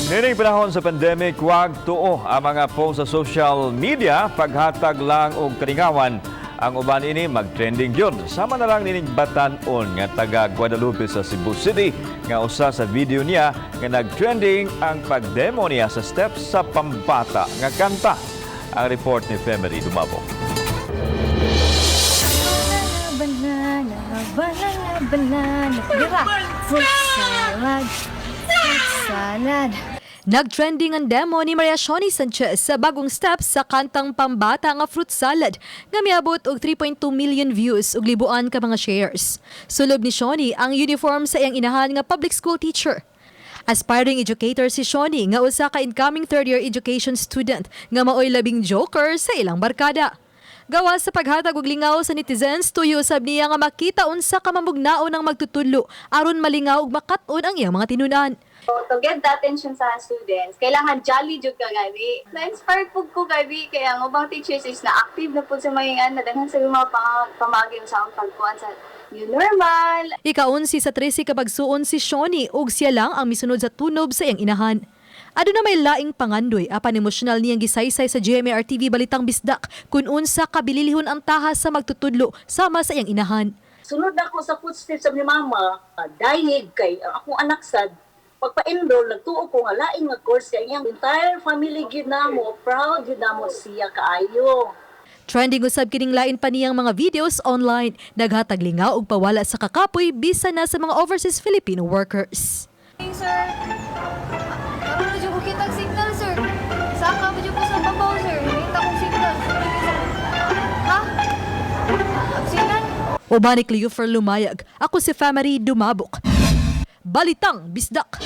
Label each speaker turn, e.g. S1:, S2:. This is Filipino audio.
S1: Nining panahon sa pandemic, wag tuo ang mga post sa social media paghatag lang og kalingawan. Ang uban ini mag-trending yun. Sama na lang nining batanon nga taga Guadalupe sa Cebu City nga usa sa video niya nga nag-trending ang pagdemo niya sa steps sa pambata nga kanta. Ang report ni Femery Dumabo.
S2: Banana, banana, banana, banana, fruit salad, fruit salad. Nag-trending ang demo ni Maria Shoni Sanchez sa bagong steps sa kantang pambata nga fruit salad nga miabot og 3.2 million views ug libuan ka mga shares. Sulob ni Shoni ang uniform sa iyang inahan nga public school teacher. Aspiring educator si Shoni nga usa ka incoming third-year education student nga maoy labing joker sa ilang barkada. Gawas sa paghatag og lingaw sa netizens, tuyo usab niya nga makita unsa ka mamugnaon ang magtutudlo aron malingaw ug makat-on ang iyang mga tinunan.
S3: So, to get the attention sa students, kailangan jolly jud ka gabi. Na-inspire po ko gabi kaya ang ubang teachers is na-active na po sa mga nadaghan sa mga pamagi sa akong pagkuhan sa new normal.
S2: Ikaon sa 13 kapagsuon si Shoni ug siya lang ang misunod sa tunob sa iyang inahan. Ado na may laing pangandoy apan emosyonal niyang gisaysay sa GMA TV Balitang Bisdak kung unsa kabililihon ang tahas sa magtutudlo sama sa iyang inahan.
S4: Sunod ako sa footsteps sa ni mama, dahil kay akong anak sad, pagpa-enroll, nagtuo ko nga laing nga course kay iyang entire family gyud namo, proud gyud namo siya kaayo.
S2: Trending usab kining lain pa niyang mga videos online, naghatag lingaw og pawala sa kakapoy bisa na sa mga overseas Filipino workers.
S5: Hey, sir. Ano na dyan ko kitang signal, sir? Saka mo dyan po sa babaw, sir. Nakita kong signal. Ha? Signal?
S2: Obanik Cleofer Lumayag, ako si Femery Dumabok. Balitang Bisdak.